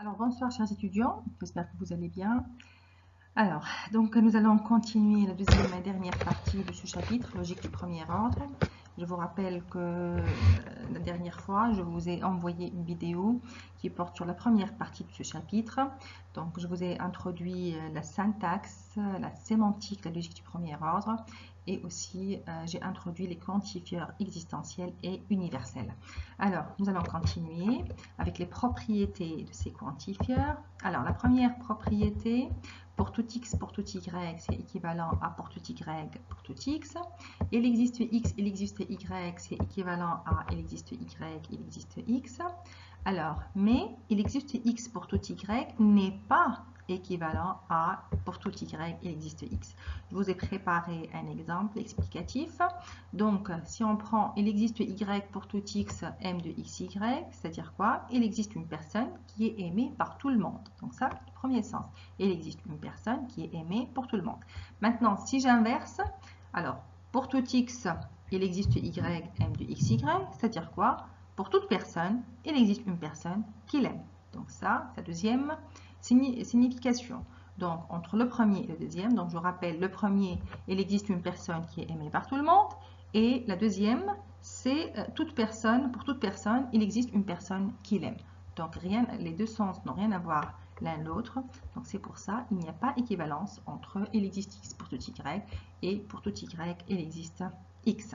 Alors, bonsoir chers étudiants, j'espère que vous allez bien. Alors, donc nous allons continuer la deuxième et dernière partie de ce chapitre, logique du premier ordre. Je vous rappelle que la dernière fois, je vous ai envoyé une vidéo qui porte sur la première partie de ce chapitre. Donc, je vous ai introduit la syntaxe, la sémantique, la logique du premier ordre, et aussi j'ai introduit les quantifieurs existentiels et universels. Alors, nous allons continuer avec les propriétés de ces quantifieurs. Alors, la première propriété, pour tout x, pour tout y, c'est équivalent à pour tout y, pour tout x. Il existe x, il existe y, c'est équivalent à il existe y, il existe x. Alors, mais il existe x pour tout y n'est pas équivalent à pour tout y, il existe x. Je vous ai préparé un exemple explicatif. Donc, si on prend il existe y pour tout x, m de xy, c'est-à-dire quoi? Il existe une personne qui est aimée par tout le monde. Donc ça, le premier sens. Il existe une personne qui est aimée pour tout le monde. Maintenant, si j'inverse, alors, pour tout x, il existe y, m de xy, c'est-à-dire quoi? Pour toute personne, il existe une personne qui l'aime. Donc ça, c'est la deuxième signification. Donc, entre le premier et le deuxième, donc je rappelle, le premier, il existe une personne qui est aimée par tout le monde. Et la deuxième, c'est toute personne, pour toute personne, il existe une personne qui l'aime. Donc, les deux sens n'ont rien à voir l'un l'autre. Donc, c'est pour ça, il n'y a pas équivalence entre il existe x pour tout y et pour tout y, il existe x.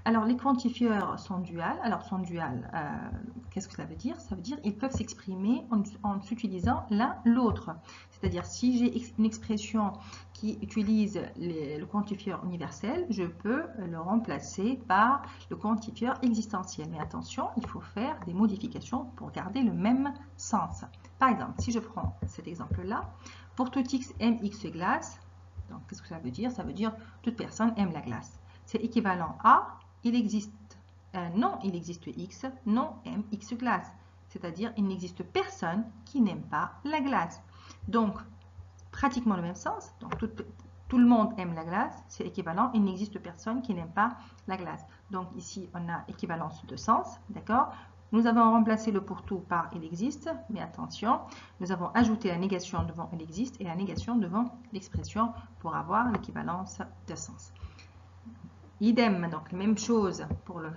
Alors, les quantifieurs sont duals. Alors, sont duals, qu'est-ce que ça veut dire? Ça veut dire qu'ils peuvent s'exprimer en s'utilisant l'un l'autre. C'est-à-dire, si j'ai une expression qui utilise le quantifieur universel, je peux le remplacer par le quantifieur existentiel. Mais attention, il faut faire des modifications pour garder le même sens. Par exemple, si je prends cet exemple-là, pour tout x aime x glace, donc qu'est-ce que ça veut dire? Ça veut dire toute personne aime la glace. C'est équivalent à il existe non, il existe x, non aime x glace. C'est-à-dire il n'existe personne qui n'aime pas la glace. Donc, pratiquement le même sens. Donc, tout le monde aime la glace, c'est équivalent. Il n'existe personne qui n'aime pas la glace. Donc, ici, on a équivalence de sens. D'accord? Nous avons remplacé le pour tout par il existe, mais attention, nous avons ajouté la négation devant il existe et la négation devant l'expression pour avoir l'équivalence de sens. Idem, donc même chose pour le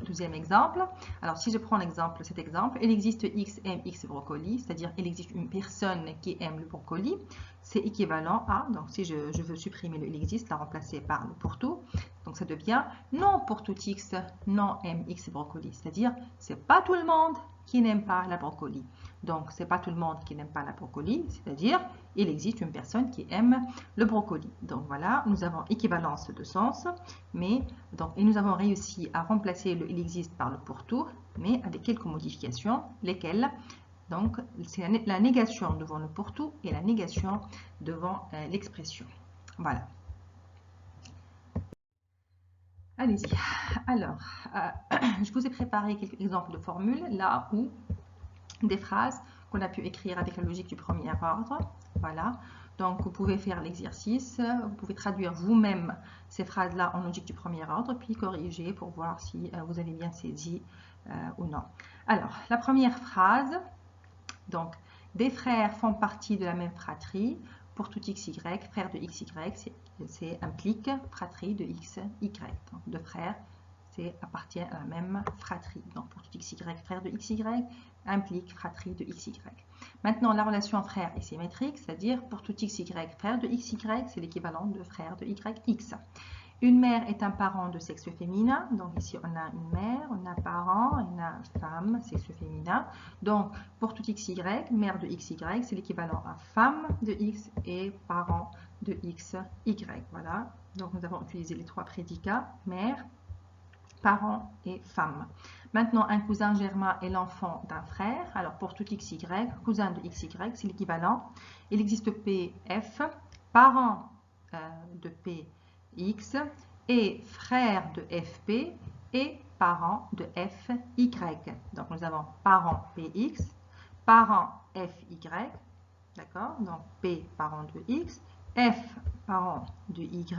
deuxième exemple. Alors, si je prends cet exemple, il existe x aime x brocoli, c'est-à-dire il existe une personne qui aime le brocoli, c'est équivalent à, donc si je veux supprimer le il existe, la remplacer par le pour tout, donc ça devient non pour tout x, non aime x brocoli, c'est-à-dire c'est pas tout le monde qui n'aime pas la brocoli. Donc, c'est pas tout le monde qui n'aime pas la brocoli, c'est-à-dire il existe une personne qui aime le brocoli. Donc voilà, nous avons équivalence de sens, et nous avons réussi à remplacer le il existe par le pour tout, mais avec quelques modifications, lesquelles, donc, c'est la négation devant le pour tout et la négation devant l'expression. Voilà. Allez-y. Alors, je vous ai préparé quelques exemples de formules, là où des phrases qu'on a pu écrire avec la logique du premier ordre. Voilà. Donc, vous pouvez faire l'exercice, vous pouvez traduire vous-même ces phrases-là en logique du premier ordre, puis corriger pour voir si vous avez bien saisi ou non. Alors, la première phrase, donc, des frères font partie de la même fratrie. Pour tout xy, frère de xy, implique fratrie de xy. Donc, deux frères, appartient à la même fratrie. Donc, pour tout xy, frère de xy, implique fratrie de xy. Maintenant, la relation frère est symétrique, c'est-à-dire pour tout xy, frère de xy, c'est l'équivalent de frère de yx. Une mère est un parent de sexe féminin. Donc, ici, on a une mère, on a un parent, on a femme, sexe féminin. Donc, pour tout xy, mère de xy, c'est l'équivalent à femme de x et parent de xy. Voilà. Donc, nous avons utilisé les trois prédicats, mère, parent et femme. Maintenant, un cousin germain est l'enfant d'un frère. Alors, pour tout xy, cousin de xy, c'est l'équivalent. Il existe pf, parent de px et frère de fp et parent de fy. Donc, nous avons parent px, parent fy, d'accord? Donc, p parent de x, f parent de y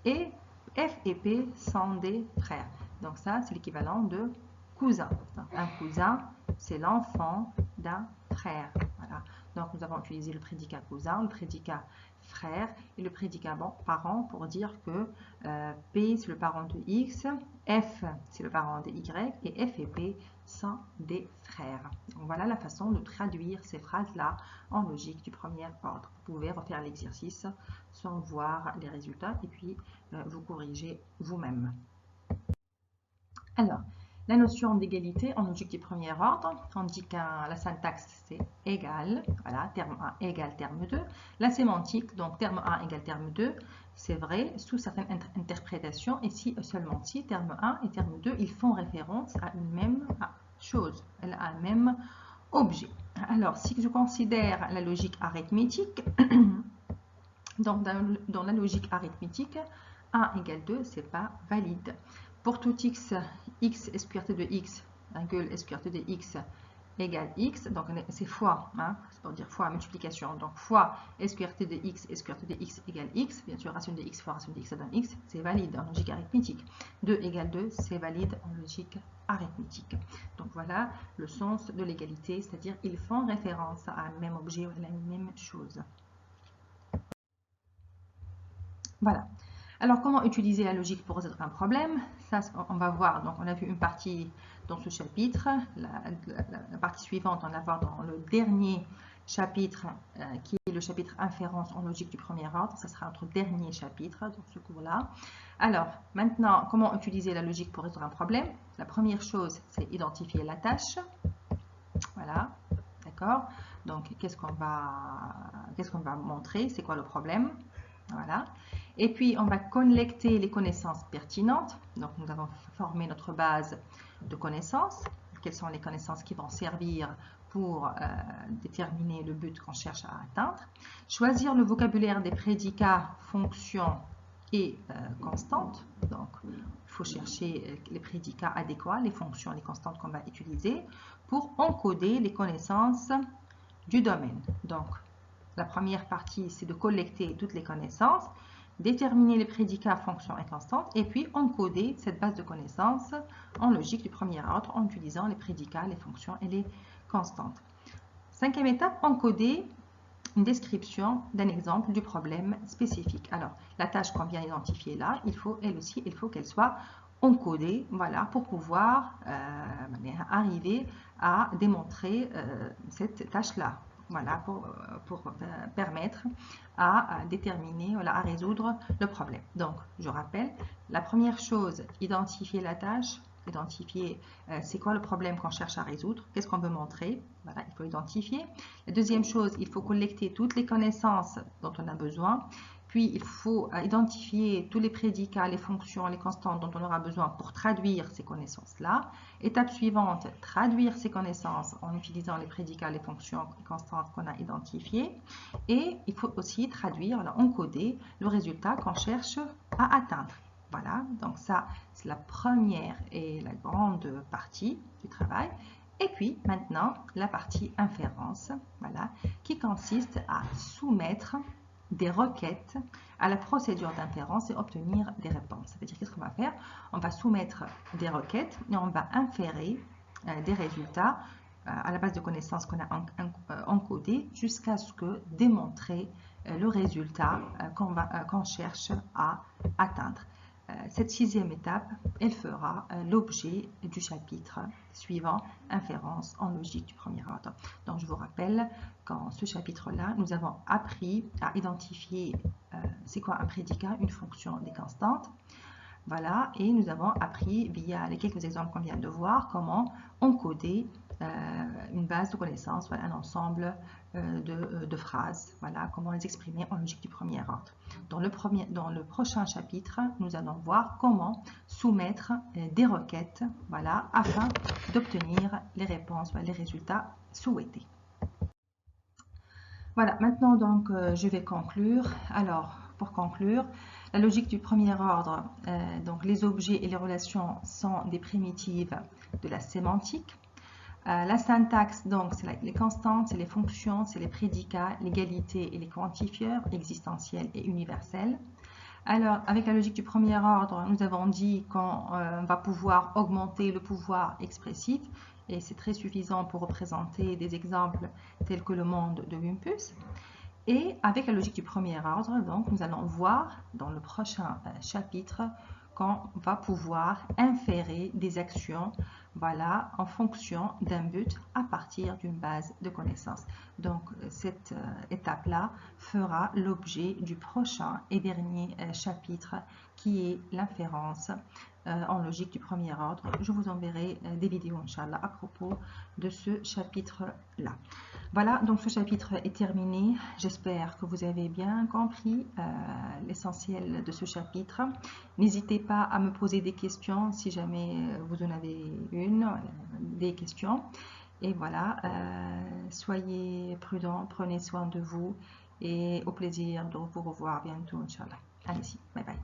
et f et p sont des frères. Donc ça, c'est l'équivalent de cousin. Donc, un cousin, c'est l'enfant d'un frère. Voilà. Donc, nous avons utilisé le prédicat cousin, le prédicat frère et le prédicat parent pour dire que P c'est le parent de X, F c'est le parent de Y et F et P sont des frères. Donc, voilà la façon de traduire ces phrases-là en logique du premier ordre. Vous pouvez refaire l'exercice sans voir les résultats et puis vous corrigez vous-même. Alors, la notion d'égalité en logique du premier ordre, on dit que la syntaxe c'est égal, voilà, terme 1 égale terme 2. La sémantique, donc terme 1 égale terme 2, c'est vrai sous certaines interprétations, et si seulement si terme 1 et terme 2, ils font référence à une même chose, à un même objet. Alors, si je considère la logique arithmétique, donc dans la logique arithmétique, 1 égale 2, c'est pas valide. Pour tout x, x est square de x, virgule est square de x égale x, donc c'est fois, hein, c'est pour dire fois multiplication, donc fois est square de x égale x, bien sûr racine de x fois racine de x ça donne x, c'est valide en logique arithmétique. 2 égale 2, c'est valide en logique arithmétique. Donc voilà le sens de l'égalité, c'est-à-dire ils font référence à un même objet ou à la même chose. Voilà. Alors, comment utiliser la logique pour résoudre un problème? Ça, on va voir. Donc, on a vu une partie dans ce chapitre. La partie suivante, on va voir dans le dernier chapitre, qui est le chapitre inférence en logique du premier ordre. Ce sera notre dernier chapitre dans ce cours-là. Alors, maintenant, comment utiliser la logique pour résoudre un problème? La première chose, c'est identifier la tâche. Voilà. D'accord? Donc, qu'est-ce qu'on va montrer? C'est quoi le problème? Voilà. Et puis, on va collecter les connaissances pertinentes. Donc, nous avons formé notre base de connaissances. Quelles sont les connaissances qui vont servir pour déterminer le but qu'on cherche à atteindre. Choisir le vocabulaire des prédicats, fonctions et constantes. Donc, il faut chercher les prédicats adéquats, les fonctions, les constantes qu'on va utiliser pour encoder les connaissances du domaine. Donc, la première partie, c'est de collecter toutes les connaissances, déterminer les prédicats, fonctions et constantes, et puis encoder cette base de connaissances en logique du premier ordre en utilisant les prédicats, les fonctions et les constantes. Cinquième étape, encoder une description d'un exemple du problème spécifique. Alors, la tâche qu'on vient identifier là, elle aussi, il faut qu'elle soit encodée, voilà, pour pouvoir arriver à démontrer cette tâche-là. Voilà, pour permettre à déterminer, voilà, à résoudre le problème. Donc, je rappelle, la première chose, identifier la tâche, identifier c'est quoi le problème qu'on cherche à résoudre, qu'est-ce qu'on veut montrer, voilà, il faut identifier. La deuxième chose, il faut collecter toutes les connaissances dont on a besoin. Puis, il faut identifier tous les prédicats, les fonctions, les constantes dont on aura besoin pour traduire ces connaissances-là. Étape suivante, traduire ces connaissances en utilisant les prédicats, les fonctions, les constantes qu'on a identifiées. Et il faut aussi traduire, encoder le résultat qu'on cherche à atteindre. Voilà, donc ça, c'est la première et la grande partie du travail. Et puis, maintenant, la partie inférence, voilà, qui consiste à soumettre des requêtes à la procédure d'inférence et obtenir des réponses. Ça veut dire qu'est-ce qu'on va faire? On va soumettre des requêtes et on va inférer des résultats à la base de connaissances qu'on a encodées jusqu'à ce que démontrer le résultat qu'on cherche à atteindre. Cette sixième étape, elle fera l'objet du chapitre suivant, inférence en logique du premier ordre. Donc, je vous rappelle qu'en ce chapitre-là, nous avons appris à identifier c'est quoi un prédicat, une fonction, des constantes. Voilà, et nous avons appris, via les quelques exemples qu'on vient de voir, comment encoder une base de connaissances, voilà, un ensemble de phrases, voilà, comment les exprimer en logique du premier ordre. Dans le prochain chapitre, nous allons voir comment soumettre des requêtes, voilà, afin d'obtenir les réponses, les résultats souhaités. Voilà, maintenant donc je vais conclure. Alors, pour conclure, la logique du premier ordre, donc les objets et les relations sont des primitives de la sémantique. La syntaxe, donc, c'est les constantes, c'est les fonctions, c'est les prédicats, l'égalité et les quantifieurs existentiels et universels. Alors, avec la logique du premier ordre, nous avons dit qu'on va pouvoir augmenter le pouvoir expressif et c'est très suffisant pour représenter des exemples tels que le monde de Olympus. Et avec la logique du premier ordre, donc, nous allons voir dans le prochain chapitre qu'on va pouvoir inférer des actions, voilà, en fonction d'un but à partir d'une base de connaissances. Donc, cette étape-là fera l'objet du prochain et dernier chapitre qui est l'inférence en logique du premier ordre. Je vous enverrai des vidéos, Inch'Allah, à propos de ce chapitre-là. Voilà, donc ce chapitre est terminé. J'espère que vous avez bien compris l'essentiel de ce chapitre. N'hésitez pas à me poser des questions si jamais vous en avez des questions. Et voilà, soyez prudents, prenez soin de vous et au plaisir de vous revoir bientôt, Inch'Allah. Allez-y, bye bye.